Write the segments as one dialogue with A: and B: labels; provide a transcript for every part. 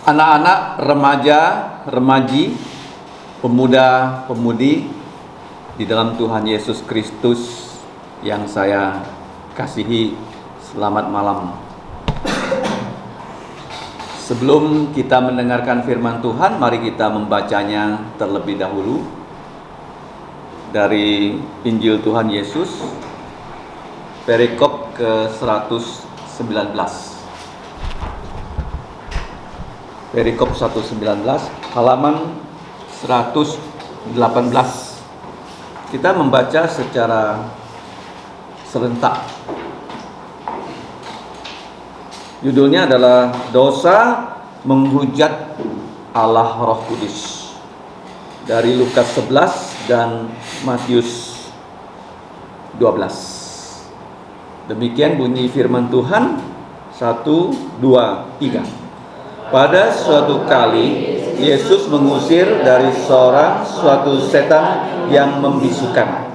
A: Anak-anak, remaja, remaji, pemuda, pemudi di dalam Tuhan Yesus Kristus yang saya kasihi, selamat malam. Sebelum kita mendengarkan firman Tuhan, mari kita membacanya terlebih dahulu dari Injil Tuhan Yesus, perikop ke-119. Perikop 119, halaman 118. Kita membaca secara serentak. Judulnya adalah Dosa Menghujat Allah Roh Kudus, dari Lukas 11 dan Matius 12. Demikian bunyi firman Tuhan. 1, 2, 3. Pada suatu kali Yesus mengusir dari suatu setan yang membisukan.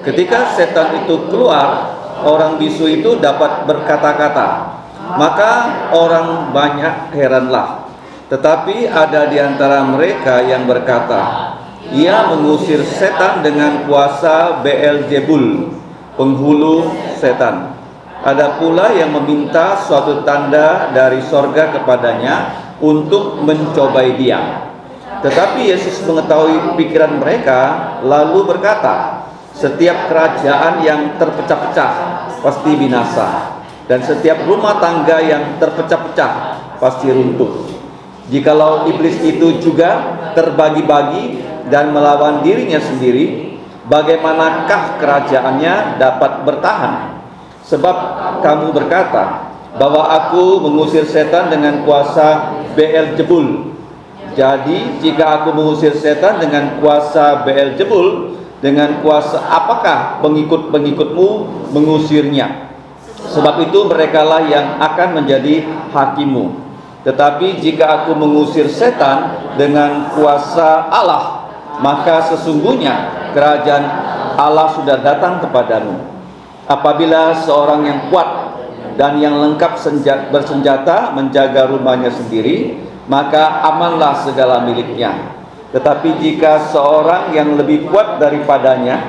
A: Ketika setan itu keluar, orang bisu itu dapat berkata-kata. Maka orang banyak heranlah. Tetapi ada di antara mereka yang berkata, ia mengusir setan dengan kuasa Beelzebul, penghulu setan. Ada pula yang meminta suatu tanda dari sorga kepadanya untuk mencobai dia. Tetapi Yesus mengetahui pikiran mereka, lalu berkata, setiap kerajaan yang terpecah-pecah pasti binasa, dan setiap rumah tangga yang terpecah-pecah pasti runtuh. Jikalau iblis itu juga terbagi-bagi dan melawan dirinya sendiri, bagaimanakah kerajaannya dapat bertahan? Sebab kamu berkata bahwa aku mengusir setan dengan kuasa Beelzebul. Jadi jika aku mengusir setan dengan kuasa Beelzebul, dengan kuasa apakah pengikut-pengikutmu mengusirnya? Sebab itu merekalah yang akan menjadi hakimu. Tetapi jika aku mengusir setan dengan kuasa Allah, maka sesungguhnya kerajaan Allah sudah datang kepadamu. Apabila seorang yang kuat dan yang lengkap bersenjata menjaga rumahnya sendiri, maka amanlah segala miliknya. Tetapi jika seorang yang lebih kuat daripadanya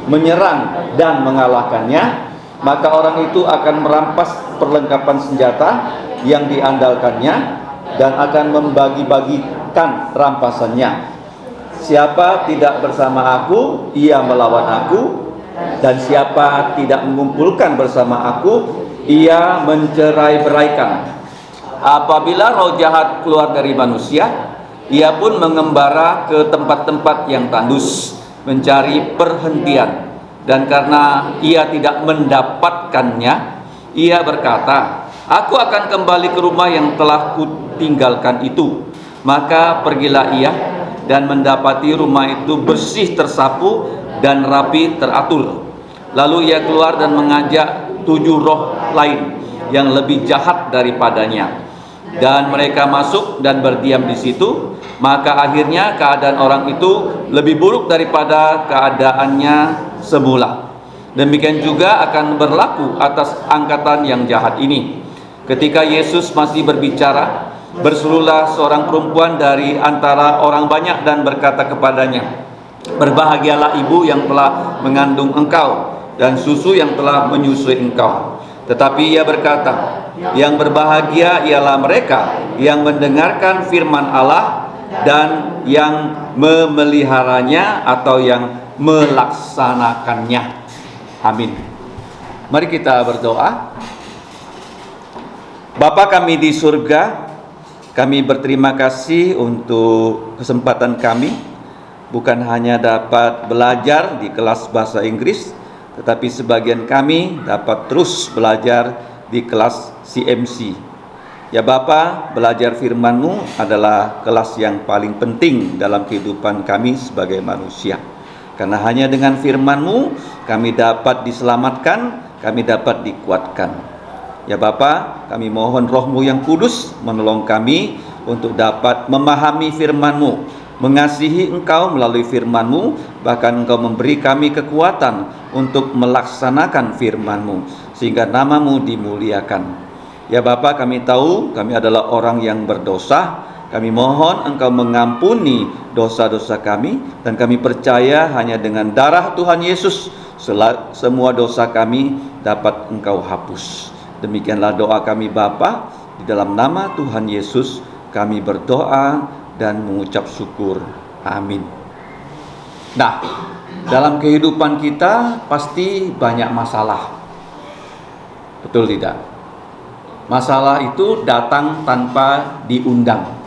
A: menyerang dan mengalahkannya, maka orang itu akan merampas perlengkapan senjata yang diandalkannya dan akan membagi-bagikan rampasannya. Siapa tidak bersama aku, ia melawan aku, dan siapa tidak mengumpulkan bersama aku, ia mencerai-beraikan. Apabila roh jahat keluar dari manusia, ia pun mengembara ke tempat-tempat yang tandus, mencari perhentian. Dan karena ia tidak mendapatkannya, ia berkata, aku akan kembali ke rumah yang telah kutinggalkan itu. Maka pergilah ia dan mendapati rumah itu bersih tersapu dan rapi teratur. Lalu ia keluar dan mengajak 7 roh lain yang lebih jahat daripadanya, dan mereka masuk dan berdiam di situ. Maka akhirnya keadaan orang itu lebih buruk daripada keadaannya semula. Demikian juga akan berlaku atas angkatan yang jahat ini. Ketika Yesus masih berbicara, berserulah seorang perempuan dari antara orang banyak dan berkata kepadanya, berbahagialah ibu yang telah mengandung engkau dan susu yang telah menyusui engkau. Tetapi ia berkata, yang berbahagia ialah mereka yang mendengarkan firman Allah dan yang memeliharanya atau yang melaksanakannya. Amin. Mari kita berdoa. Bapa kami di surga, kami berterima kasih untuk kesempatan kami bukan hanya dapat belajar di kelas bahasa Inggris, tetapi sebagian kami dapat terus belajar di kelas CMC. Ya Bapa, belajar firman-Mu adalah kelas yang paling penting dalam kehidupan kami sebagai manusia. Karena hanya dengan firman-Mu kami dapat diselamatkan, kami dapat dikuatkan. Ya Bapa, kami mohon Roh-Mu yang kudus menolong kami untuk dapat memahami firman-Mu, mengasihi Engkau melalui firman-Mu, bahkan Engkau memberi kami kekuatan untuk melaksanakan firman-Mu, sehingga nama-Mu dimuliakan. Ya Bapa, kami tahu kami adalah orang yang berdosa, Kami mohon Engkau mengampuni dosa-dosa kami, dan kami percaya hanya dengan darah Tuhan Yesus semua dosa kami dapat Engkau hapus. Demikianlah doa kami Bapa, di dalam nama Tuhan Yesus kami berdoa dan mengucap syukur. Amin. Nah, dalam kehidupan kita pasti banyak masalah. Betul tidak? Masalah itu datang tanpa diundang.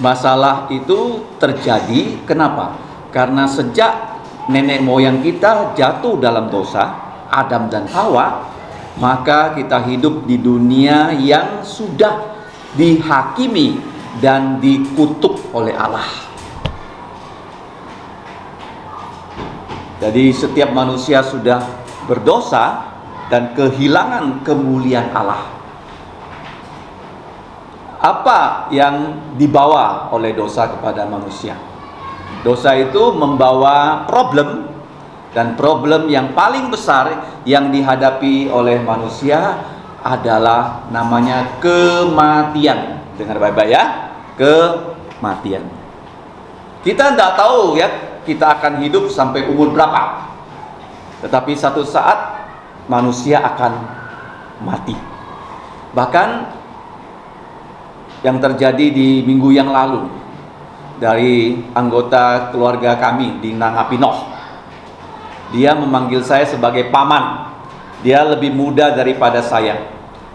A: Masalah itu terjadi kenapa? Karena sejak nenek moyang kita jatuh dalam dosa, Adam dan Hawa, maka kita hidup di dunia yang sudah dihakimi dan dikutuk oleh Allah. Jadi setiap manusia sudah berdosa dan kehilangan kemuliaan Allah. Apa yang dibawa oleh dosa kepada manusia? Dosa itu membawa problem, dan problem yang paling besar yang dihadapi oleh manusia adalah namanya kematian. Dengar baik-baik ya, kematian. Kita tidak tahu ya, kita akan hidup sampai umur berapa. Tetapi satu saat manusia akan mati. Bahkan yang terjadi di minggu yang lalu dari anggota keluarga kami di Nangapinoh. Dia memanggil saya sebagai paman. Dia lebih muda daripada saya.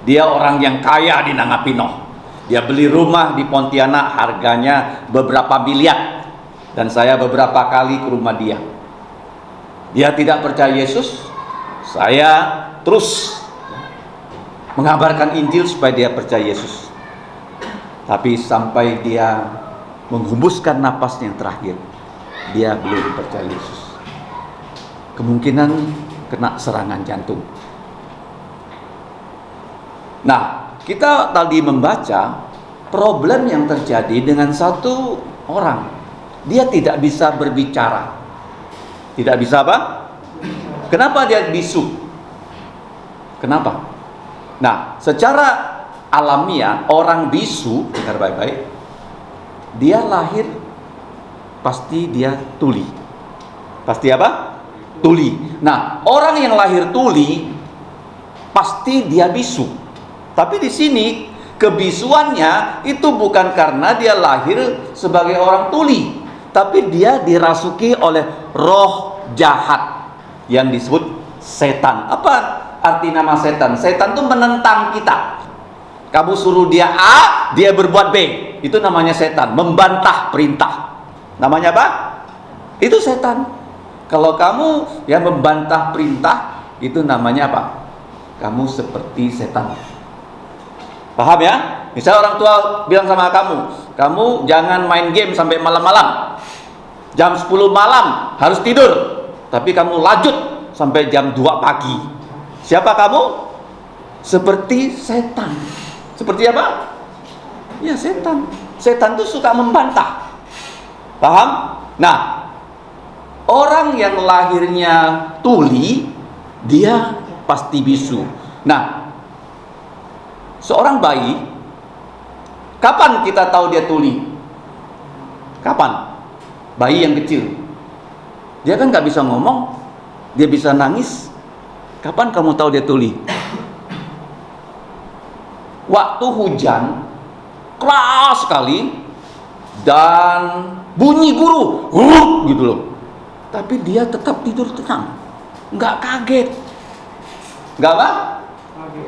A: Dia orang yang kaya di Nangapinoh. Dia beli rumah di Pontianak, harganya beberapa miliar. Dan saya beberapa kali ke rumah dia. Dia tidak percaya Yesus. Saya terus mengabarkan Injil supaya dia percaya Yesus. Tapi sampai dia menghembuskan napasnya yang terakhir, dia belum percaya Yesus. Kemungkinan kena serangan jantung. Nah, kita tadi membaca problem yang terjadi dengan satu orang. Dia tidak bisa berbicara. Tidak bisa apa? Kenapa dia bisu? Kenapa? Nah, secara alamiah orang bisu, dengar baik-baik, dia lahir pasti dia tuli. Pasti apa? Tuli. Nah, orang yang lahir tuli pasti dia bisu. Tapi di sini kebisuannya itu bukan karena dia lahir sebagai orang tuli, tapi dia dirasuki oleh roh jahat yang disebut setan. Apa arti nama setan? Setan itu menentang kita. Kamu suruh dia A, dia berbuat B. Itu namanya setan, membantah perintah. Namanya apa? Itu setan. Kalau kamu yang membantah perintah, itu namanya apa? Kamu seperti setan. Paham ya? Misal orang tua bilang sama kamu jangan main game sampai malam-malam. Jam 10 malam harus tidur. Tapi kamu lanjut sampai jam 2 pagi. Siapa kamu? Seperti setan. Seperti apa? Ya, setan. Setan itu suka membantah. Paham? Nah, orang yang lahirnya tuli, dia pasti bisu. Nah, seorang bayi, kapan kita tahu dia tuli? Kapan? Bayi yang kecil. Dia kan gak bisa ngomong, dia bisa nangis. Kapan kamu tahu dia tuli? Waktu hujan keras sekali dan bunyi guru, gitu loh. Tapi dia tetap tidur tenang, nggak kaget, nggak apa?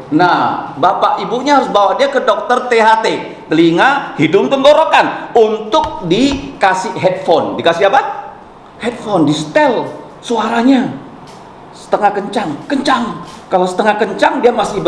A: Nah, bapak ibunya harus bawa dia ke dokter THT, telinga, hidung, tenggorokan, untuk dikasih headphone. Dikasih apa? Headphone, di setel suaranya setengah kencang. Kalau setengah kencang dia masih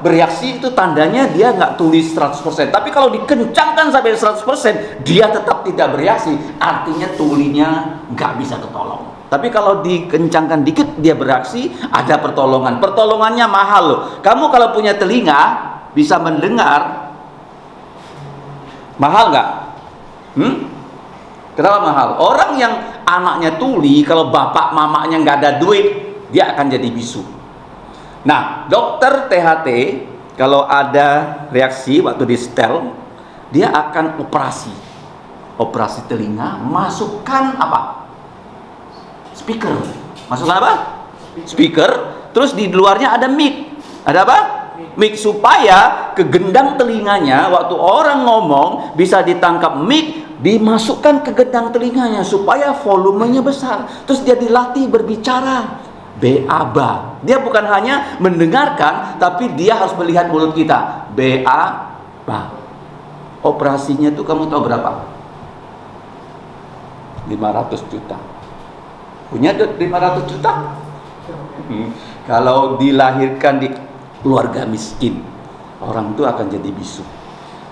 A: bereaksi, itu tandanya dia nggak tulis 100%. Tapi kalau dikencangkan sampai 100%, dia tetap tidak bereaksi, artinya tulinya nggak bisa ketolong. Tapi kalau dikencangkan dikit dia bereaksi, ada pertolongan. Pertolongannya mahal loh. Kamu kalau punya telinga bisa mendengar, mahal nggak? Kenapa mahal? Orang yang anaknya tuli, kalau bapak mamanya nggak ada duit, dia akan jadi bisu. Nah, dokter THT kalau ada reaksi waktu di setel, dia akan operasi telinga, masukkan apa? Speaker. Masukkan apa? Speaker. Terus di luarnya ada mic. Ada apa? Mic, supaya kegendang telinganya waktu orang ngomong bisa ditangkap mic, dimasukkan ke gendang telinganya supaya volumenya besar. Terus dia dilatih berbicara. B-A-B-A. Dia bukan hanya mendengarkan, tapi dia harus melihat mulut kita. B-A-B-A. Operasinya itu kamu tahu berapa? 500 juta. Punya 500 juta? Kalau dilahirkan di keluarga miskin, orang itu akan jadi bisu.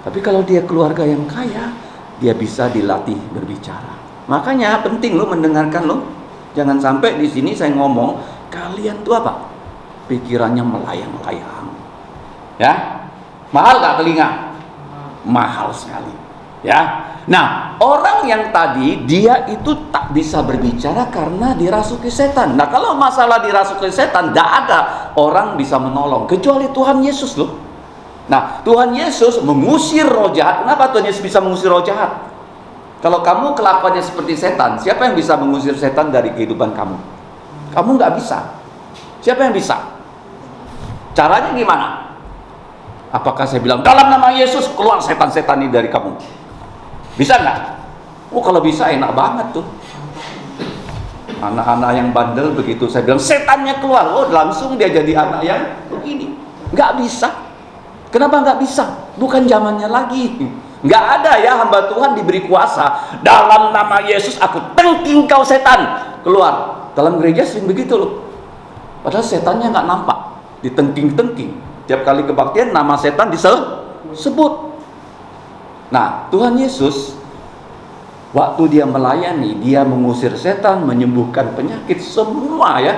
A: Tapi kalau dia keluarga yang kaya, dia bisa dilatih berbicara. Makanya penting lo mendengarkan lo. Jangan sampai di sini saya ngomong, kalian tuh apa? Pikirannya melayang-layang. Ya? Mahal gak telinga? Mahal sekali. Ya. Nah, orang yang tadi dia itu tak bisa berbicara karena dirasuki setan. Nah, kalau masalah dirasuki setan, tidak ada orang bisa menolong kecuali Tuhan Yesus loh. Nah, Tuhan Yesus mengusir roh jahat. Kenapa Tuhan Yesus bisa mengusir roh jahat? Kalau kamu kelakuannya seperti setan, siapa yang bisa mengusir setan dari kehidupan kamu? Kamu nggak bisa. Siapa yang bisa? Caranya gimana? Apakah saya bilang, dalam nama Yesus keluar setan-setan ini dari kamu? Bisa nggak? Oh, kalau bisa enak banget tuh. Anak-anak yang bandel begitu saya bilang setannya keluar, oh langsung dia jadi anak yang begini. Nggak bisa. Kenapa nggak bisa? Bukan zamannya lagi. Nggak ada ya hamba Tuhan diberi kuasa. Dalam nama Yesus aku tengking kau setan, keluar. Dalam gereja sering begitu loh. Padahal setannya nggak nampak, ditengking-tengking. Tiap kali kebaktian nama setan disebut. Nah, Tuhan Yesus waktu dia melayani, dia mengusir setan, menyembuhkan penyakit, semua ya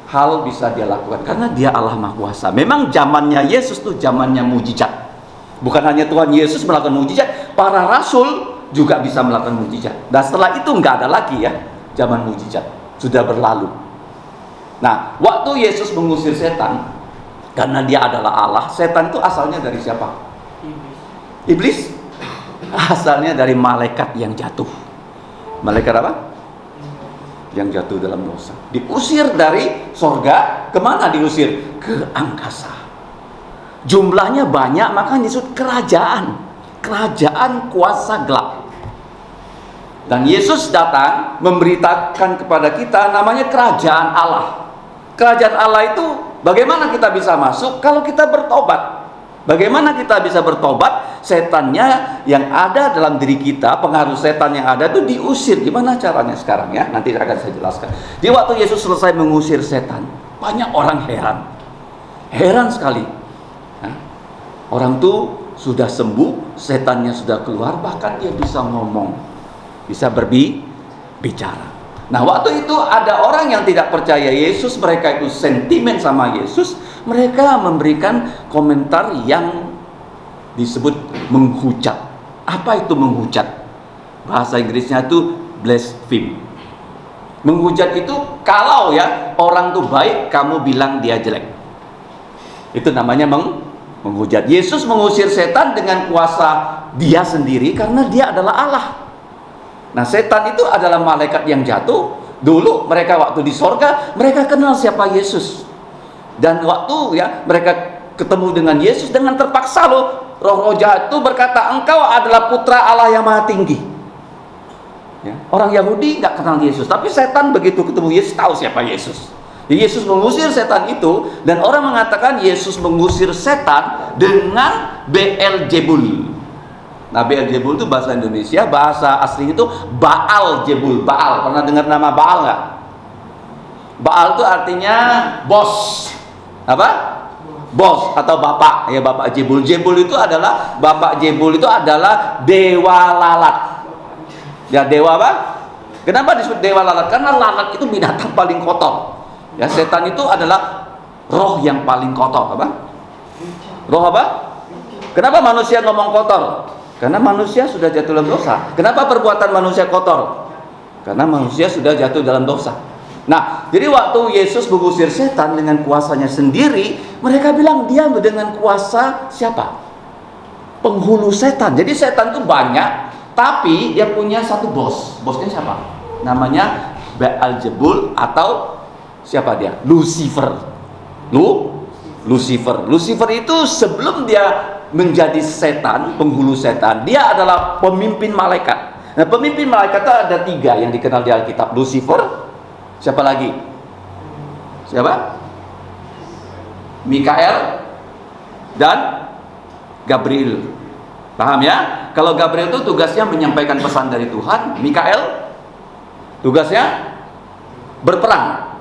A: hal bisa dia lakukan karena dia Allah Maha Kuasa. Memang zamannya Yesus tuh zamannya mujizat. Bukan hanya Tuhan Yesus melakukan mujizat, para rasul juga bisa melakukan mujizat. Dan setelah itu nggak ada lagi ya zaman mujizat, sudah berlalu. Nah, waktu Yesus mengusir setan, karena dia adalah Allah, setan itu asalnya dari siapa? Iblis. Asalnya dari malaikat yang jatuh. Malaikat apa? Yang jatuh dalam dosa. Diusir dari sorga, kemana diusir? Ke angkasa. Jumlahnya banyak, maka disebut kerajaan. Kerajaan kuasa gelap. Dan Yesus datang memberitakan kepada kita namanya kerajaan Allah. Kerajaan Allah itu bagaimana kita bisa masuk? Kalau kita bertobat. Bagaimana kita bisa bertobat? Setannya yang ada dalam diri kita, pengaruh setan yang ada itu diusir. Gimana caranya sekarang ya? Nanti akan saya jelaskan. Di waktu Yesus selesai mengusir setan, banyak orang heran. Heran sekali. Orang tuh sudah sembuh, setannya sudah keluar, bahkan dia bisa ngomong, bisa berbicara. Nah, waktu itu ada orang yang tidak percaya Yesus, mereka itu sentimen sama Yesus, mereka memberikan komentar yang disebut menghujat. Apa itu menghujat? Bahasa Inggrisnya itu blaspheme. Menghujat itu kalau ya orang tuh baik, kamu bilang dia jelek. Itu namanya menghujat. Yesus mengusir setan dengan kuasa dia sendiri karena dia adalah Allah. Nah, setan itu adalah malaikat yang jatuh. Dulu mereka waktu di sorga, mereka kenal siapa Yesus. Dan waktu ya mereka ketemu dengan Yesus, dengan terpaksa loh, roh-roh jahat itu berkata, engkau adalah putra Allah yang maha tinggi. Ya. Orang Yahudi nggak kenal Yesus, tapi setan begitu ketemu Yesus tahu siapa Yesus. Yesus mengusir setan itu, dan orang mengatakan Yesus mengusir setan dengan Beelzebul. Nah, Beelzebul itu bahasa Indonesia, bahasa aslinya itu Baal Jebul. Baal, pernah dengar nama Baal nggak? Baal itu artinya bos. Apa? Bos atau bapak, ya bapak Jebul. Jebul itu adalah, bapak Jebul itu adalah dewa lalat. Ya, dewa apa? Kenapa disebut dewa lalat? Karena lalat itu binatang paling kotor. Ya, setan itu adalah roh yang paling kotor. Apa? Roh apa? Kenapa manusia ngomong kotor? Karena manusia sudah jatuh dalam dosa. Kenapa perbuatan manusia kotor? Karena manusia sudah jatuh dalam dosa. Nah, jadi waktu Yesus mengusir setan dengan kuasanya sendiri, mereka bilang dia dengan kuasa siapa? penghulu setan. Jadi setan itu banyak, tapi dia punya satu bos. Bosnya siapa? Namanya Beelzebul atau siapa dia? Lucifer. Lucifer. Lucifer itu sebelum dia menjadi setan, penghulu setan, dia adalah pemimpin malaikat. Nah, pemimpin malaikat itu ada 3 yang dikenal di Alkitab. Lucifer, siapa lagi? Siapa? Mikael dan Gabriel. Paham ya? Kalau Gabriel itu tugasnya menyampaikan pesan dari Tuhan, Mikael tugasnya berperang,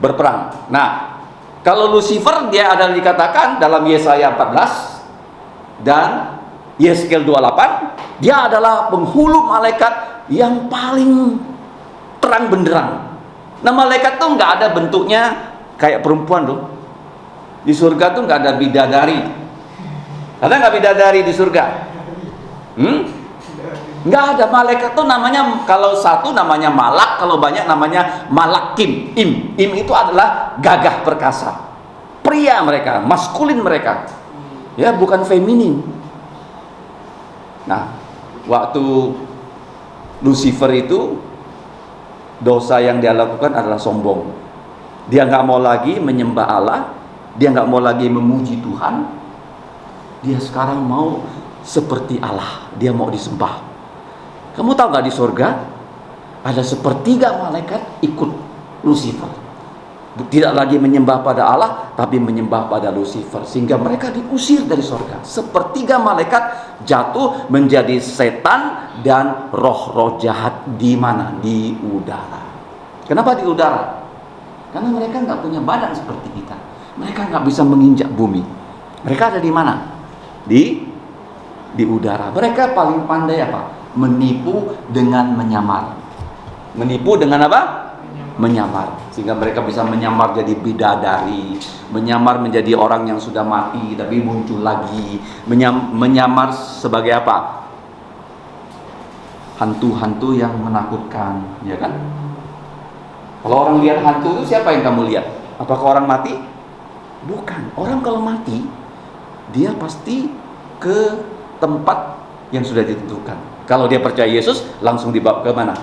A: berperang. Nah, kalau Lucifer dia adalah dikatakan dalam Yesaya 14 dan Yeskel 28, dia adalah penghulu malaikat yang paling terang benderang. Nah, malaikat tuh nggak ada bentuknya kayak perempuan loh. Di surga tuh nggak ada bidadari. Ada nggak bidadari di surga? Nggak ada. Malaikat tuh namanya, kalau satu namanya malak, kalau banyak namanya malakim. Im itu adalah gagah perkasa. Pria mereka, maskulin mereka. Ya, bukan feminin. Nah, waktu Lucifer itu, dosa yang dia lakukan adalah sombong. Dia nggak mau lagi menyembah Allah, dia nggak mau lagi memuji Tuhan. Dia sekarang mau seperti Allah, dia mau disembah. Kamu tahu nggak, di surga ada 1/3 malaikat ikut Lucifer. Tidak lagi menyembah pada Allah, tapi menyembah pada Lucifer, sehingga mereka diusir dari surga. 1/3 malaikat jatuh menjadi setan dan roh-roh jahat. Di mana? Di udara. Kenapa di udara? Karena mereka nggak punya badan seperti kita. Mereka nggak bisa menginjak bumi. Mereka ada di mana? Di udara. Mereka paling pandai apa? Menipu dengan menyamar. Menipu dengan apa? Menyamar. Sehingga mereka bisa menyamar jadi bidadari, menyamar menjadi orang yang sudah mati tapi muncul lagi, menyamar sebagai apa? Hantu-hantu yang menakutkan, ya kan? Kalau orang lihat hantu itu siapa yang kamu lihat? Apakah orang mati? Bukan. Orang kalau mati, dia pasti ke tempat yang sudah ditentukan. Kalau dia percaya Yesus, langsung dibawa ke mana?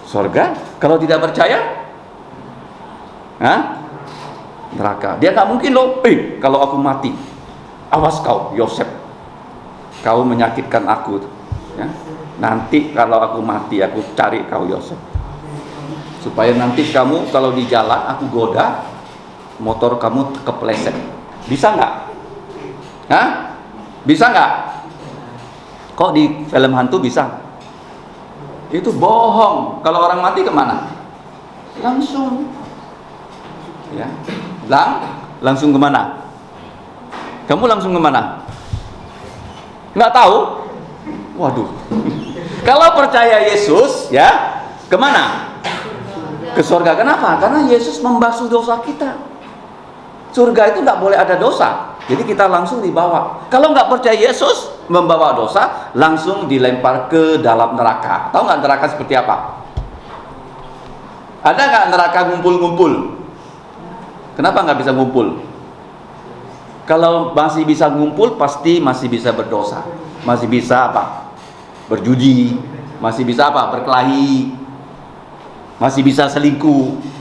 A: Surga. Kalau tidak percaya, neraka. Dia nggak mungkin loh. Kalau aku mati, awas kau, Yosef, kau menyakitkan aku. Ya. Nanti kalau aku mati, aku cari kau, Yosef, supaya nanti kamu kalau di jalan aku goda, motor kamu kepleset. Bisa nggak? Bisa nggak? Kok di film hantu bisa? Itu bohong. Kalau orang mati kemana? Langsung, ya, langsung kemana? Kamu langsung kemana? Nggak tahu? Waduh. Kalau percaya Yesus, ya, kemana? Ke surga. Kenapa? Karena Yesus membasuh dosa kita. Surga itu nggak boleh ada dosa. Jadi kita langsung dibawa. Kalau nggak percaya Yesus membawa dosa, langsung dilempar ke dalam neraka. Tahu nggak neraka seperti apa? Ada nggak neraka ngumpul-ngumpul? Kenapa nggak bisa ngumpul? Kalau masih bisa ngumpul, pasti masih bisa berdosa. Masih bisa apa? Berjudi. Masih bisa apa? Berkelahi. Masih bisa selingkuh.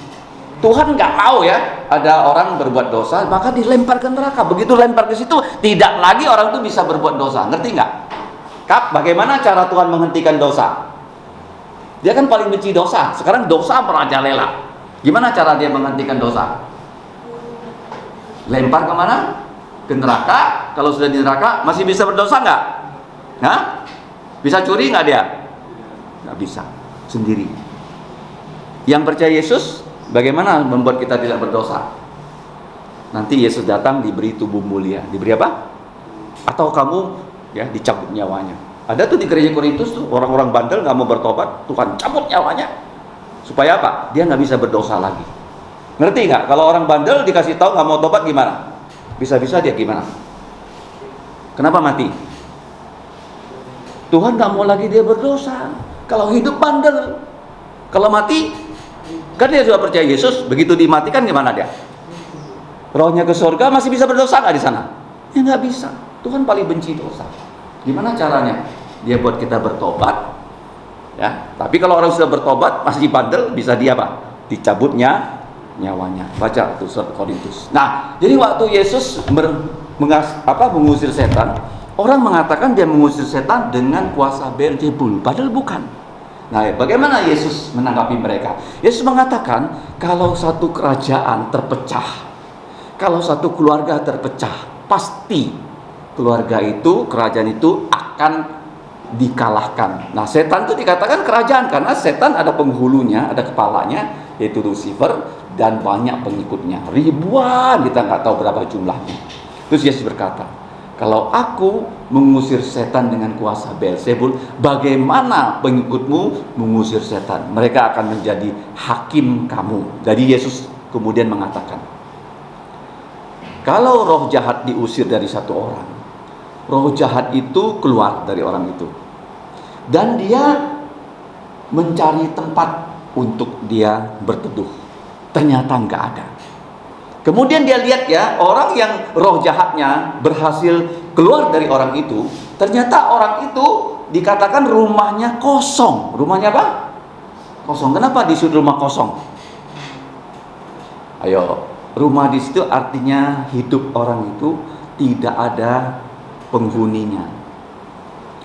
A: Tuhan nggak mau ya ada orang berbuat dosa maka dilempar ke neraka. Begitu lempar ke situ, tidak lagi orang itu bisa berbuat dosa. Ngerti nggak? Kap, bagaimana cara Tuhan menghentikan dosa? Dia kan paling benci dosa. Sekarang dosa merajalela. Gimana cara dia menghentikan dosa? Lempar kemana? Ke neraka. Kalau sudah di neraka masih bisa berdosa nggak? Bisa curi nggak dia? Nggak bisa. Sendiri. Yang percaya Yesus, bagaimana membuat kita tidak berdosa? Nanti Yesus datang diberi tubuh mulia. Diberi apa? Atau kamu ya dicabut nyawanya. Ada tuh di gereja Korintus tuh orang-orang bandel nggak mau bertobat, Tuhan cabut nyawanya. Supaya apa? Dia nggak bisa berdosa lagi. Ngerti nggak? Kalau orang bandel dikasih tahu nggak mau tobat gimana? Bisa-bisa dia gimana? Kenapa mati? Tuhan nggak mau lagi dia berdosa. Kalau hidup bandel, kalau mati, kan dia sudah percaya Yesus, begitu dimatikan gimana dia? Rohnya ke surga, masih bisa berdosa nggak di sana? Ya nggak bisa. Tuhan paling benci dosa. Gimana caranya? Dia buat kita bertobat. Ya, tapi kalau orang sudah bertobat masih bandel, bisa dia apa? Dicabutnya nyawanya. Baca tuh surat Korintus. Nah, jadi waktu Yesus mengusir setan, orang mengatakan dia mengusir setan dengan kuasa Beelzebul, padahal bukan. Nah, bagaimana Yesus menanggapi mereka? Yesus mengatakan, kalau satu kerajaan terpecah, kalau satu keluarga terpecah, pasti keluarga itu, kerajaan itu akan dikalahkan. Nah, setan itu dikatakan kerajaan karena setan ada penghulunya, ada kepalanya, yaitu Lucifer, dan banyak pengikutnya, ribuan, kita nggak tahu berapa jumlahnya. Terus Yesus berkata, kalau aku mengusir setan dengan kuasa Beelzebul, bagaimana pengikutmu mengusir setan? Mereka akan menjadi hakim kamu. Jadi Yesus kemudian mengatakan, kalau roh jahat diusir dari satu orang, roh jahat itu keluar dari orang itu, dan dia mencari tempat untuk dia berteduh. Ternyata nggak ada. Kemudian dia lihat ya, orang yang roh jahatnya berhasil keluar dari orang itu, ternyata orang itu dikatakan rumahnya kosong. Rumahnya apa? Kosong. Kenapa disebut rumah kosong? Ayo, rumah di situ artinya hidup orang itu tidak ada penghuninya.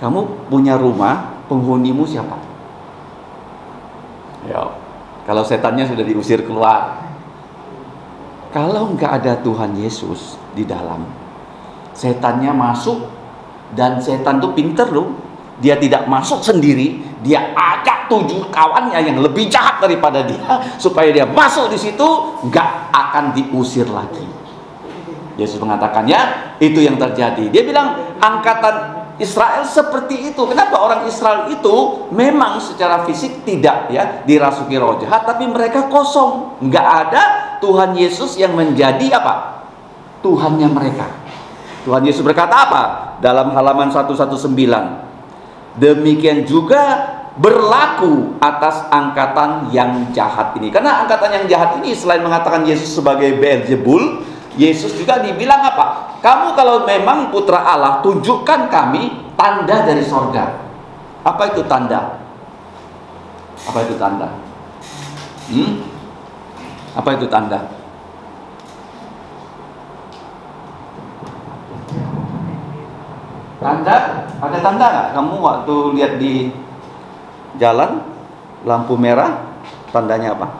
A: Kamu punya rumah, penghunimu siapa? Ya, kalau setannya sudah diusir keluar. Kalau nggak ada Tuhan Yesus di dalam, setannya masuk, dan setan tuh pinter loh. Dia tidak masuk sendiri, dia ajak 7 kawannya yang lebih jahat daripada dia, supaya dia masuk di situ, nggak akan diusir lagi. Yesus mengatakan, ya, itu yang terjadi. Dia bilang, angkatan Israel seperti itu. Kenapa orang Israel itu memang secara fisik tidak ya dirasuki roh jahat, tapi mereka kosong, nggak ada Tuhan Yesus yang menjadi apa? Tuhannya mereka. Tuhan Yesus berkata apa? Dalam halaman 119, demikian juga berlaku atas angkatan yang jahat ini. Karena angkatan yang jahat ini selain mengatakan Yesus sebagai Beelzebul, Yesus juga dibilang apa? Kamu kalau memang putra Allah, tunjukkan kami tanda dari sorga. Apa itu tanda? Apa itu tanda? Apa itu tanda? Tanda? Ada tanda nggak? Kamu waktu lihat di jalan lampu merah, tandanya apa?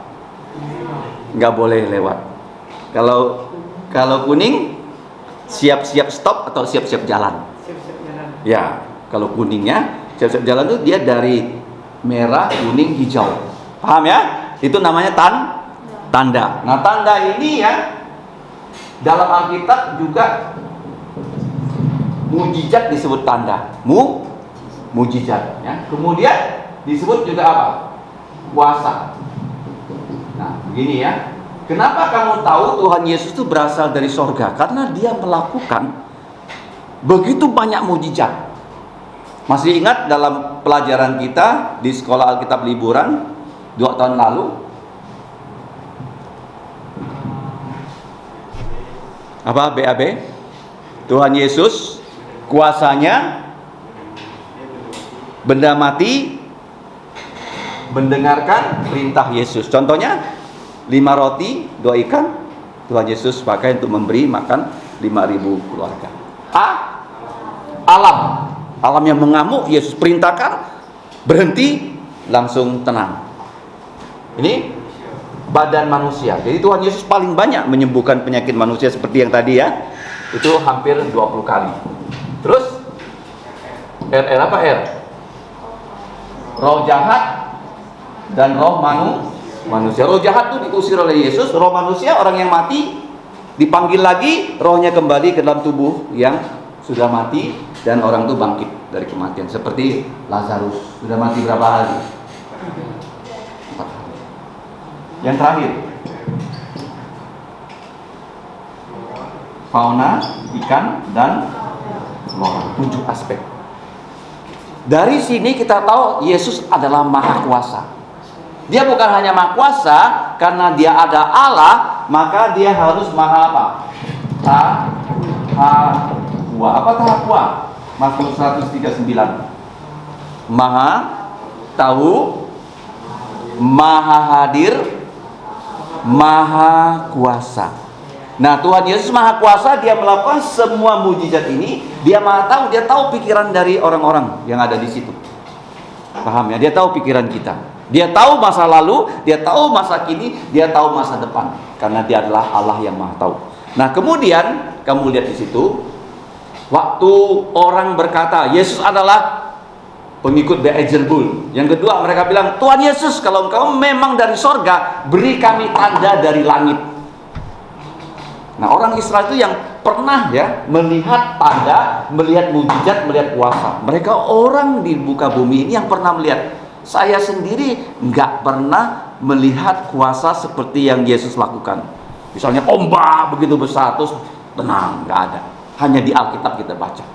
A: Nggak boleh lewat. Kalau kuning, siap-siap stop atau siap-siap jalan?
B: Siap-siap jalan.
A: Ya, kalau kuningnya siap-siap jalan itu dia dari merah, kuning, hijau. Paham ya? Itu namanya tanda. Nah, tanda ini ya dalam Alkitab juga mujizat disebut tanda. Mujizat ya. Kemudian disebut juga apa? Kuasa. Nah, begini ya. Kenapa kamu tahu Tuhan Yesus itu berasal dari sorga? Karena dia melakukan begitu banyak mujizat. Masih ingat dalam pelajaran kita di sekolah Alkitab liburan 2 tahun lalu? Apa BAB? Tuhan Yesus, kuasanya, benda mati, mendengarkan perintah Yesus. Contohnya 5 roti, 2 ikan, Tuhan Yesus pakai untuk memberi makan 5.000 keluarga. Alam yang mengamuk, Yesus perintahkan berhenti, langsung tenang. Ini badan manusia. Jadi Tuhan Yesus paling banyak menyembuhkan penyakit manusia seperti yang tadi ya. Itu hampir 20 kali. Terus apa R? Roh jahat dan roh manusia. Roh jahat itu diusir oleh Yesus, roh manusia orang yang mati dipanggil lagi, rohnya kembali ke dalam tubuh yang sudah mati, dan orang itu bangkit dari kematian. Seperti Lazarus, sudah mati berapa hari? 4 hari. Yang terakhir, fauna, ikan, dan flora. 7 aspek. Dari sini kita tahu Yesus adalah maha kuasa. Dia bukan hanya maha kuasa karena dia ada Allah, maka dia harus maha apa? Kuasa. semua. Apa takwa? Mazmur 139. Maha tahu, maha hadir, maha kuasa. Nah, Tuhan Yesus maha kuasa, dia melakukan semua mujizat ini. Dia maha tahu, dia tahu pikiran dari orang-orang yang ada di situ. Paham ya? Dia tahu pikiran kita. Dia tahu masa lalu, dia tahu masa kini, dia tahu masa depan. Karena dia adalah Allah yang maha tahu. Nah, kemudian kamu lihat di situ, waktu orang berkata Yesus adalah pengikut Beelzebul. Yang kedua, mereka bilang, Tuhan Yesus, kalau engkau memang dari sorga, beri kami tanda dari langit. Nah, orang Israel itu yang pernah ya melihat tanda, melihat mujizat, melihat kuasa. Mereka orang di muka bumi ini yang pernah melihat. Saya sendiri nggak pernah melihat kuasa seperti yang Yesus lakukan. Misalnya ombak begitu besar terus tenang, nggak ada. Hanya di Alkitab kita baca.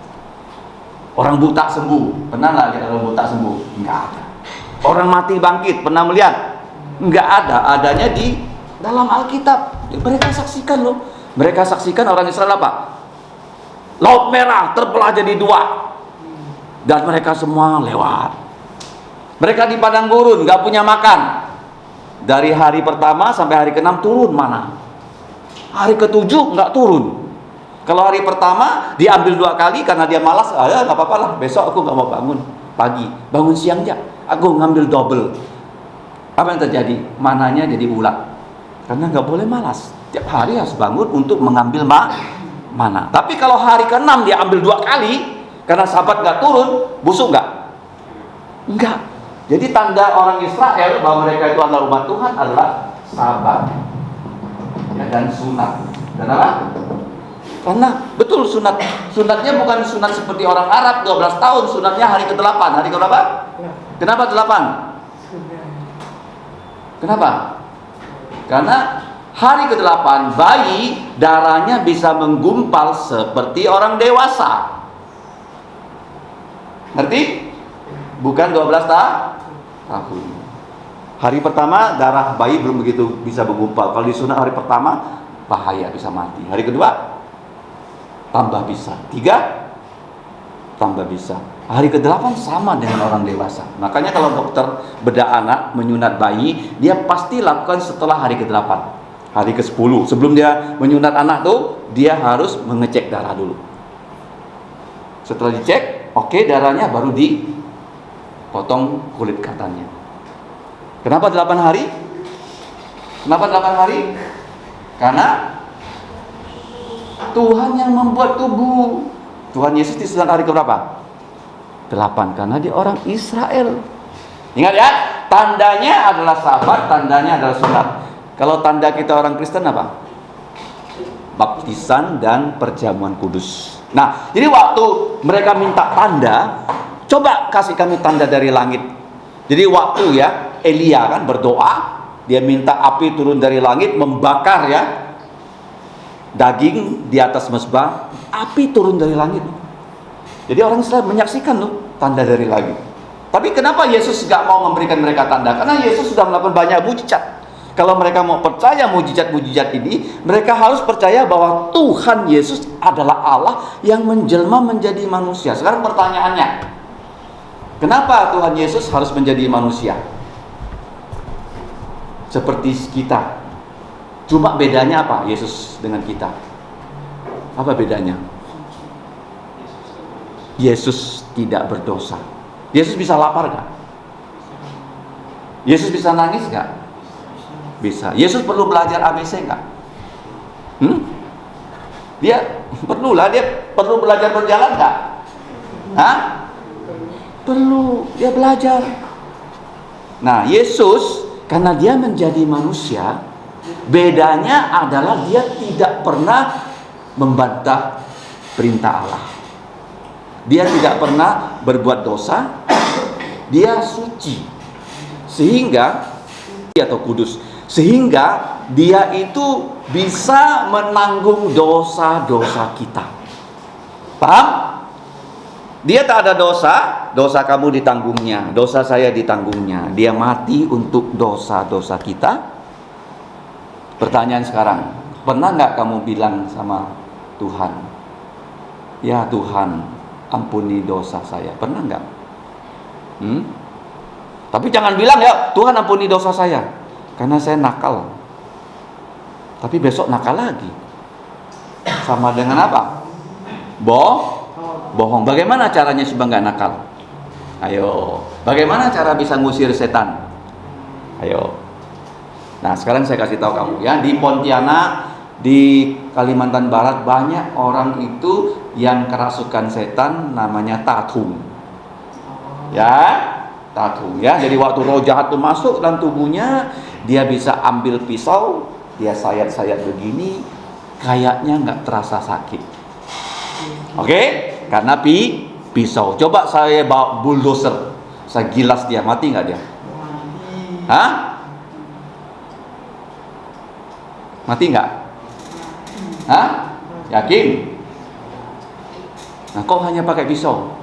A: Orang buta sembuh, pernah nggak lihat orang buta sembuh? Nggak ada. Orang mati bangkit, pernah melihat? Nggak ada. Adanya di dalam Alkitab. Mereka saksikan loh. Mereka saksikan orang Israel apa? Laut Merah terbelah jadi dua. Dan mereka semua lewat. Mereka di padang gurun, nggak punya makan. Dari hari pertama sampai hari ke-6 turun mana? Hari ke-7 nggak turun. Kalau hari pertama diambil 2 kali karena dia malas, nggak apa-apa lah, besok aku nggak mau bangun pagi, bangun siang aja, aku ngambil double. Apa yang terjadi? Mananya jadi ulat. Karena nggak boleh malas. Tiap hari harus bangun untuk mengambil mana. Tapi kalau hari ke-6 dia ambil 2 kali, karena sahabat nggak turun, busuk nggak? Enggak. Jadi tanda orang Israel bahwa mereka itu adalah umat Tuhan adalah sabat ya, dan sunat. Dan apa? Karena betul sunatnya bukan sunat seperti orang Arab 12 tahun, sunatnya hari ke-8. Hari ke-berapa? Kenapa 8? Kenapa? Karena hari ke-8 bayi darahnya bisa menggumpal seperti orang dewasa. Ngerti? Bukan 12 tahun. Hari pertama darah bayi belum begitu bisa menggumpal. Kalau disunat hari pertama bahaya, bisa mati. Hari kedua tambah bisa. 3 tambah bisa. Hari ke-8 sama dengan orang dewasa. Makanya kalau dokter bedah anak menyunat bayi, dia pasti lakukan setelah hari ke-8. Hari ke-10. Sebelum dia menyunat anak tuh, dia harus mengecek darah dulu. Setelah dicek, oke, darahnya baru dipotong kulit katanya. Kenapa 8 hari? Kenapa 8 hari? Karena Tuhan yang membuat tubuh. Tuhan Yesus disunat hari ke-berapa? 8, karena dia orang Israel. Ingat ya, tandanya adalah sabat, tandanya adalah sunat. Kalau tanda kita orang Kristen apa? Baptisan dan perjamuan kudus. Nah, jadi waktu mereka minta tanda, coba kasih kami tanda dari langit. Jadi waktu ya Elia kan berdoa, dia minta api turun dari langit membakar ya daging di atas mezbah, api turun dari langit. Jadi orang Israel menyaksikan loh tanda dari langit. Tapi kenapa Yesus gak mau memberikan mereka tanda? Karena Yesus sudah melakukan banyak mujizat. Kalau mereka mau percaya mujizat-mujizat ini, mereka harus percaya bahwa Tuhan Yesus adalah Allah yang menjelma menjadi manusia. Sekarang pertanyaannya, kenapa Tuhan Yesus harus menjadi manusia? Seperti kita. Cuma bedanya apa Yesus dengan kita? Apa bedanya? Yesus tidak berdosa. Yesus bisa lapar gak? Yesus bisa nangis gak? Bisa. Yesus perlu belajar ABC gak? Dia perlulah, dia perlu belajar berjalan gak? Perlu, dia belajar. Nah, Yesus karena dia menjadi manusia, bedanya adalah dia tidak pernah membantah perintah Allah. Dia tidak pernah berbuat dosa. Dia suci. Sehingga atau kudus. Sehingga dia itu bisa menanggung dosa-dosa kita. Paham? Dia tak ada dosa, dosa kamu ditanggungnya, dosa saya ditanggungnya. Dia mati untuk dosa-dosa kita. Pertanyaan sekarang, pernah nggak kamu bilang sama Tuhan, Ya Tuhan, ampuni dosa saya. Pernah nggak? Tapi jangan bilang ya, Tuhan ampuni dosa saya, karena saya nakal. Tapi besok nakal lagi. Sama dengan apa? Bohong. Bagaimana caranya supaya nggak nakal? Ayo. Bagaimana cara bisa ngusir setan? Ayo. Nah, sekarang saya kasih tahu kamu ya, di Pontianak, di Kalimantan Barat banyak orang itu yang kerasukan setan, namanya tatung. Ya, tatung ya. Jadi waktu roh jahat itu masuk dalam tubuhnya, dia bisa ambil pisau, dia sayat-sayat begini, kayaknya nggak terasa sakit. Oke? Karena pisau. Coba saya bawa bulldozer, saya gilas dia, mati nggak dia? Hah? Mati nggak? Hah? Yakin? Nah, kok hanya pakai pisau?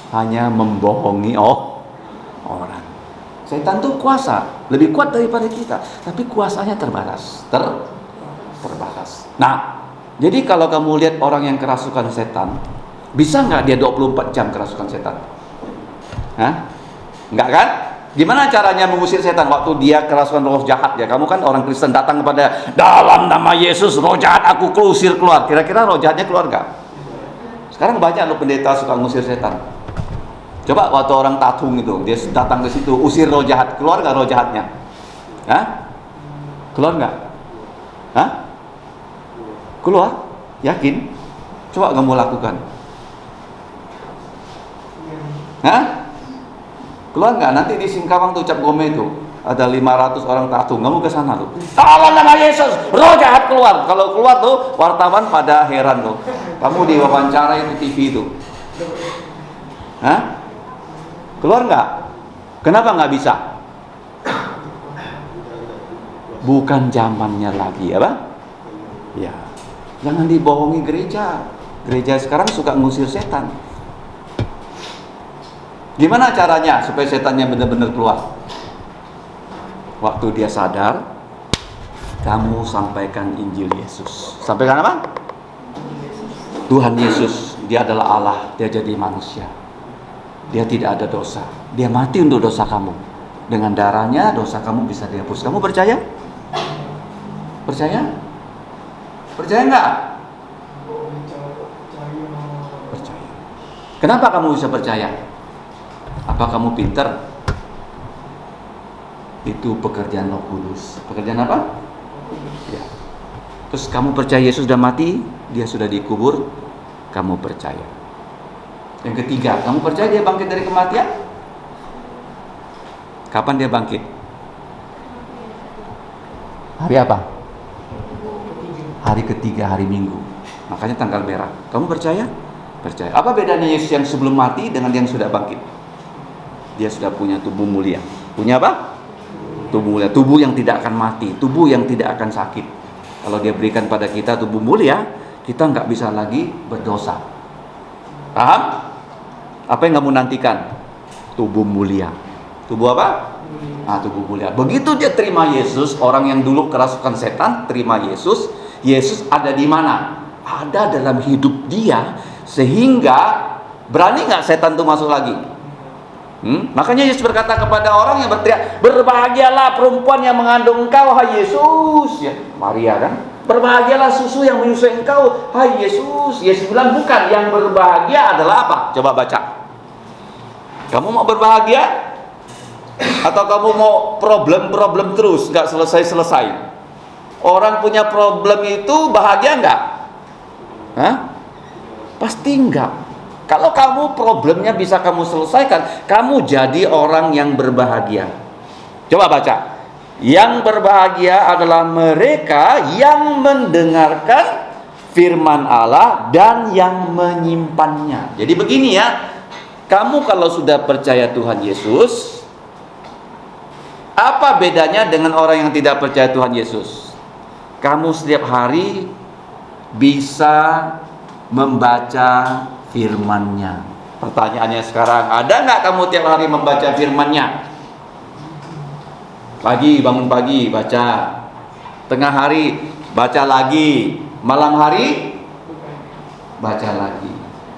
A: Hanya membohongi orang. Setan tuh kuasa lebih kuat daripada kita, tapi kuasanya terbatas. Terbatas. Nah, jadi kalau kamu lihat orang yang kerasukan setan, bisa nggak dia 24 jam kerasukan setan? Hah? Nggak kan? Gimana caranya mengusir setan waktu dia kerasukan roh jahat ya? Kamu kan orang Kristen, datang kepada dalam nama Yesus, roh jahat aku usir keluar. Kira-kira roh jahatnya keluar nggak? Sekarang banyak loh pendeta suka ngusir setan. Coba waktu orang tatung itu, dia datang ke situ, usir roh jahat, keluar nggak roh jahatnya? Hah? Keluar nggak? Hah? Keluar? Yakin? Coba kamu lakukan. Hah? Keluar nggak? Nanti di Singkawang tuh Cap Gome itu ada 500 orang tatung, kamu ke sana tuh. Dalam nama Yesus, roh jahat keluar. Kalau keluar tuh wartawan pada heran tuh. Kamu diwawancara itu TV itu. Hah? Keluar nggak? Kenapa nggak bisa? Bukan zamannya lagi, apa? Ya, jangan dibohongi gereja. Gereja sekarang suka ngusir setan. Gimana caranya supaya setannya benar-benar keluar? Waktu dia sadar, kamu sampaikan Injil Yesus. Sampaikan apa? Tuhan Yesus, dia adalah Allah, dia jadi manusia. Dia tidak ada dosa. Dia mati untuk dosa kamu. Dengan darahnya dosa kamu bisa dihapus. Kamu percaya? Percaya? Percaya enggak? Percaya. Kenapa kamu bisa percaya? Apa kamu pintar? Itu pekerjaan Roh Kudus. Pekerjaan apa? Ya. Terus kamu percaya Yesus sudah mati, dia sudah dikubur, kamu percaya. Yang ketiga, kamu percaya dia bangkit dari kematian? Kapan dia bangkit? Hari apa? Hari ketiga, hari Minggu. Makanya tanggal merah. Kamu percaya? Percaya. Apa bedanya Yesus yang sebelum mati dengan yang sudah bangkit? Dia sudah punya tubuh mulia. Punya apa? Tubuh mulia. Tubuh yang tidak akan mati. Tubuh yang tidak akan sakit. Kalau dia berikan pada kita tubuh mulia, kita nggak bisa lagi berdosa. Paham? Apa yang kamu nantikan? Tubuh mulia. Tubuh apa? Tubuh mulia. Begitu dia terima Yesus, orang yang dulu kerasukan setan, terima Yesus. Yesus ada di mana? Ada dalam hidup dia, sehingga berani nggak setan itu masuk lagi? Makanya Yesus berkata kepada orang yang berteriak, berbahagialah perempuan yang mengandung engkau, hai Yesus. Ya, Maria kan? Berbahagialah susu yang menyusui engkau, hai Yesus. Yesus bilang bukan, yang berbahagia adalah apa? Coba baca. Kamu mau berbahagia? Atau kamu mau problem terus, nggak selesai-selesai? Orang punya problem itu bahagia nggak? Hah? Pasti enggak. Kalau kamu problemnya bisa kamu selesaikan, kamu jadi orang yang berbahagia. Coba baca. Yang berbahagia adalah mereka yang mendengarkan firman Allah dan yang menyimpannya. Jadi begini ya, kamu kalau sudah percaya Tuhan Yesus, apa bedanya dengan orang yang tidak percaya Tuhan Yesus? Kamu setiap hari bisa membaca firman-Nya. Pertanyaannya sekarang, ada nggak kamu tiap hari membaca firman-Nya? Pagi, bangun pagi, baca. Tengah hari, baca lagi. Malam hari, baca lagi.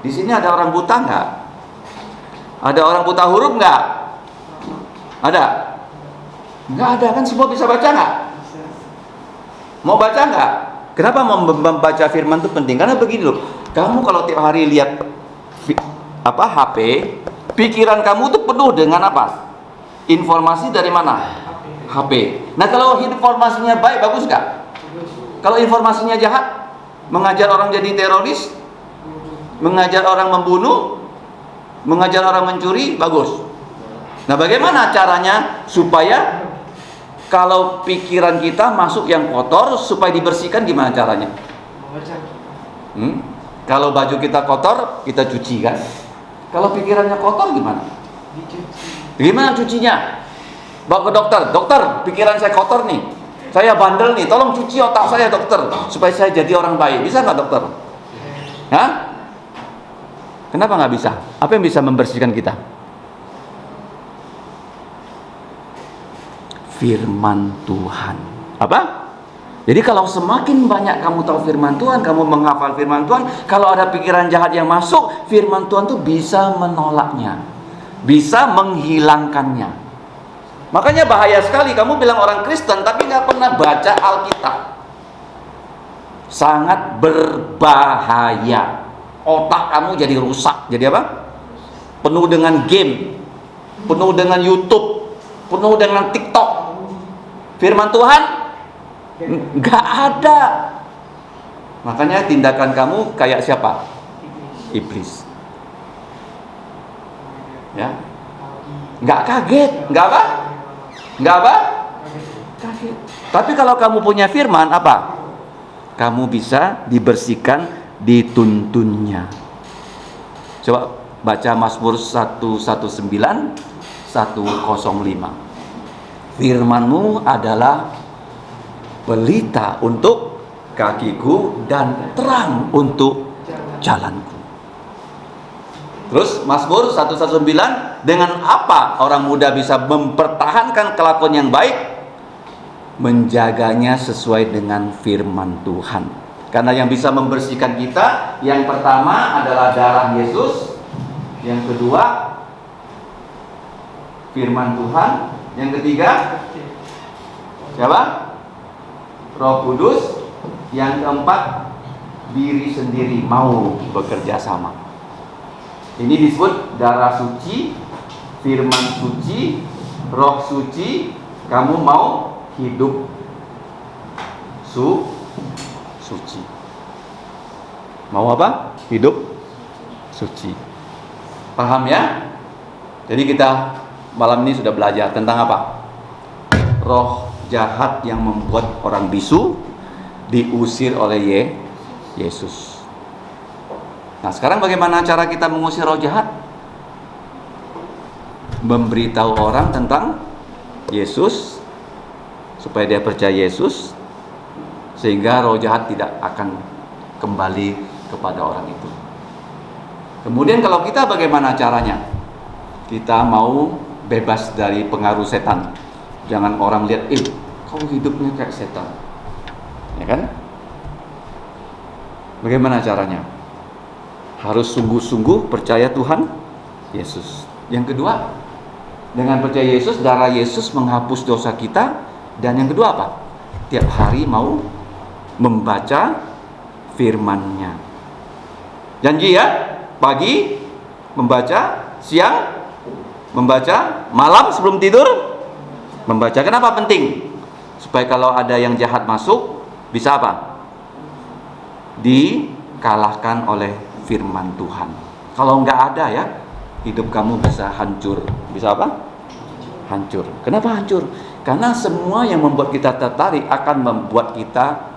A: Di sini ada orang buta nggak? Ada orang buta huruf nggak? Ada? Nggak ada kan, semua bisa baca nggak? Mau baca nggak? Kenapa membaca firman itu penting? Karena begini loh, kamu kalau tiap hari lihat HP, pikiran kamu tuh penuh dengan apa? Informasi dari mana? HP. Nah, kalau informasinya baik, bagus nggak? Kalau informasinya jahat, mengajar orang jadi teroris, mengajar orang membunuh, mengajar orang mencuri, bagus. Nah, bagaimana caranya supaya kalau pikiran kita masuk yang kotor, supaya dibersihkan, gimana caranya? Kalau baju kita kotor, kita cuci kan? Kalau pikirannya kotor gimana? Gimana cucinya? Bawa ke dokter. Dokter, pikiran saya kotor nih, saya bandel nih, tolong cuci otak saya dokter, supaya saya jadi orang baik. Bisa nggak dokter? Hah? Kenapa nggak bisa? Apa yang bisa membersihkan kita? Firman Tuhan. Apa? Jadi kalau semakin banyak kamu tahu firman Tuhan, kamu menghafal firman Tuhan, kalau ada pikiran jahat yang masuk, firman Tuhan tuh bisa menolaknya, bisa menghilangkannya. Makanya bahaya sekali kamu bilang orang Kristen tapi nggak pernah baca Alkitab. Sangat berbahaya. Otak kamu jadi rusak. Jadi apa? Penuh dengan game, penuh dengan YouTube, penuh dengan TikTok. Firman Tuhan nggak ada. Makanya tindakan kamu kayak siapa? Iblis. Ya, nggak kaget, nggak apa? Nggak apa? Kaget. Tapi kalau kamu punya firman, apa? Kamu bisa dibersihkan, dituntunnya. Coba baca Mazmur 119, 105. Firman-Mu adalah pelita untuk kakiku dan terang untuk jalanku. Terus Mazmur 119, dengan apa orang muda bisa mempertahankan kelakuan yang baik? Menjaganya sesuai dengan firman Tuhan. Karena yang bisa membersihkan kita, yang pertama adalah darah Yesus, yang kedua firman Tuhan, yang ketiga siapa? Roh Kudus, yang keempat diri sendiri mau bekerja sama. Ini disebut darah suci, firman suci, roh suci. Kamu mau hidup suci. Mau apa? Hidup suci. Paham ya? Jadi kita malam ini sudah belajar tentang apa? Roh jahat yang membuat orang bisu diusir oleh Yesus. Nah, sekarang bagaimana cara kita mengusir roh jahat? Memberitahu orang tentang Yesus supaya dia percaya Yesus, sehingga roh jahat tidak akan kembali kepada orang itu. Kemudian kalau kita bagaimana caranya? Kita mau bebas dari pengaruh setan. Jangan orang lihat, kau hidupnya kayak setan, ya kan? Bagaimana caranya? Harus sungguh-sungguh percaya Tuhan Yesus. Yang kedua, dengan percaya Yesus, darah Yesus menghapus dosa kita. Dan yang kedua apa? Tiap hari mau membaca firman-Nya. Janji ya, pagi membaca, siang membaca, malam sebelum tidur membaca. Kenapa penting? Supaya kalau ada yang jahat masuk, bisa apa? Dikalahkan oleh firman Tuhan. Kalau nggak ada ya, hidup kamu bisa hancur. Bisa apa? Hancur. Kenapa hancur? Karena semua yang membuat kita tertarik akan membuat kita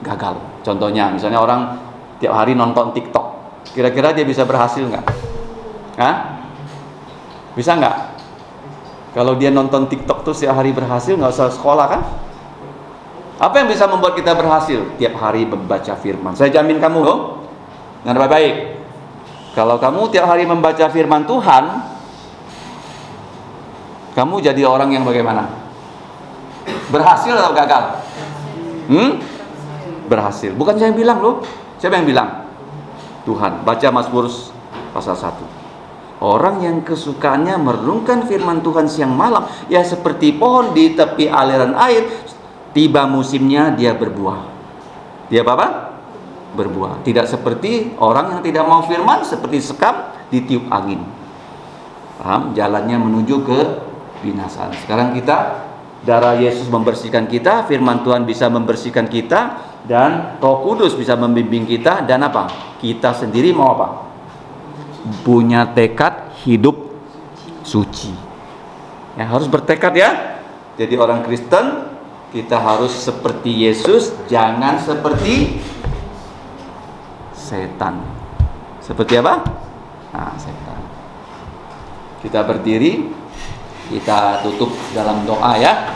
A: gagal. Contohnya, misalnya orang tiap hari nonton TikTok. Kira-kira dia bisa berhasil nggak? Hah? Bisa nggak? Kalau dia nonton TikTok tuh setiap hari berhasil, nggak usah sekolah kan? Apa yang bisa membuat kita berhasil? Tiap hari membaca firman. Saya jamin kamu loh. Dengan baik-baik. Kalau kamu tiap hari membaca firman Tuhan, kamu jadi orang yang bagaimana? Berhasil atau gagal? Berhasil. Bukan saya yang bilang loh. Siapa yang bilang? Tuhan. Baca Mazmur pasal 1. Orang yang kesukaannya merenungkan firman Tuhan siang malam, ya seperti pohon di tepi aliran air, tiba musimnya dia berbuah. Dia apa? Berbuah. Tidak seperti orang yang tidak mau firman, seperti sekam ditiup angin. Paham? Jalannya menuju ke binasaan. Sekarang kita, darah Yesus membersihkan kita, firman Tuhan bisa membersihkan kita, dan Roh Kudus bisa membimbing kita, dan apa? Kita sendiri mau apa? Punya tekad hidup suci. Ya, harus bertekad ya. Jadi orang Kristen kita harus seperti Yesus, jangan seperti setan. Seperti apa? Nah, setan. Kita berdiri, kita tutup dalam doa ya.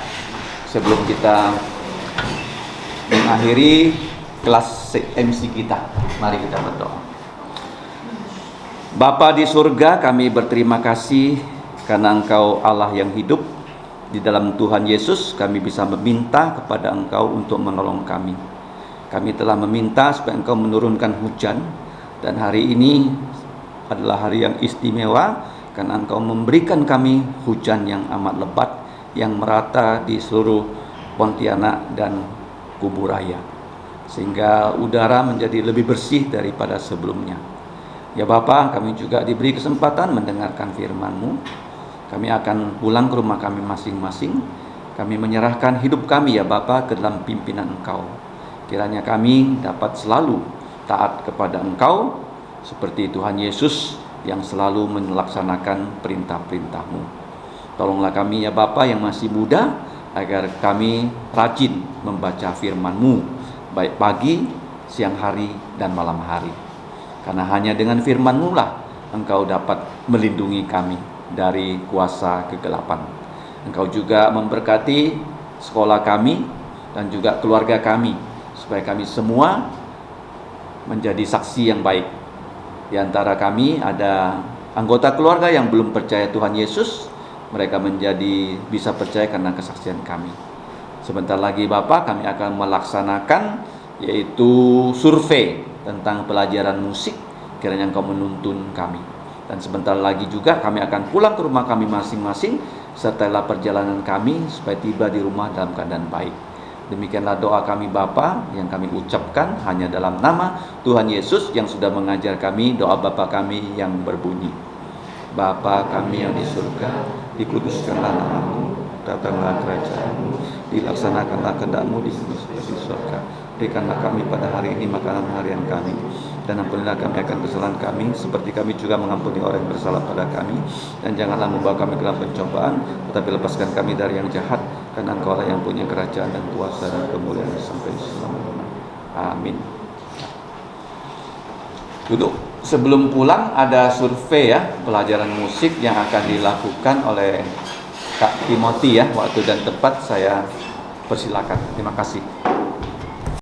A: Sebelum kita mengakhiri kelas MC kita, mari kita berdoa. Bapa di surga, kami berterima kasih karena Engkau Allah yang hidup. Di dalam Tuhan Yesus kami bisa meminta kepada Engkau untuk menolong kami. Kami telah meminta supaya Engkau menurunkan hujan, dan hari ini adalah hari yang istimewa karena Engkau memberikan kami hujan yang amat lebat yang merata di seluruh Pontianak dan Kuburaya, sehingga udara menjadi lebih bersih daripada sebelumnya. Ya Bapa, kami juga diberi kesempatan mendengarkan firman-Mu. Kami akan pulang ke rumah kami masing-masing. Kami menyerahkan hidup kami ya Bapa ke dalam pimpinan Engkau. Kiranya kami dapat selalu taat kepada Engkau seperti Tuhan Yesus yang selalu melaksanakan perintah-perintah-Mu. Tolonglah kami ya Bapa yang masih muda, agar kami rajin membaca firman-Mu baik pagi, siang hari, dan malam hari. Karena hanya dengan firman-Mu lah Engkau dapat melindungi kami dari kuasa kegelapan. Engkau juga memberkati sekolah kami dan juga keluarga kami, supaya kami semua menjadi saksi yang baik. Di antara kami ada anggota keluarga yang belum percaya Tuhan Yesus, mereka menjadi bisa percaya karena kesaksian kami. Sebentar lagi Bapak, kami akan melaksanakan yaitu survei tentang pelajaran musik. Kiranya Engkau menuntun kami. Dan sebentar lagi juga kami akan pulang ke rumah kami masing-masing, sertalah perjalanan kami supaya tiba di rumah dalam keadaan baik. Demikianlah doa kami Bapa yang kami ucapkan hanya dalam nama Tuhan Yesus yang sudah mengajar kami doa Bapa kami yang berbunyi, Bapa kami yang di surga, dikuduskanlah nama-Mu, datanglah kerajaan-Mu, dilaksanakanlah kehendak-Mu di bumi seperti di surga. Berikanlah kami pada hari ini makanan harian kami, dan ampunilah kami akan kesalahan kami, seperti kami juga mengampuni orang yang bersalah pada kami. Dan janganlah membawa kami ke dalam pencobaan, tetapi lepaskan kami dari yang jahat, karena Engkau lah yang punya kerajaan dan kuasa dan kemuliaan sampai selama-lamanya. Amin. Duduk. Sebelum pulang ada survei ya, pelajaran musik yang akan dilakukan oleh Kak Timothy ya. Waktu dan tempat saya persilakan. Terima kasih.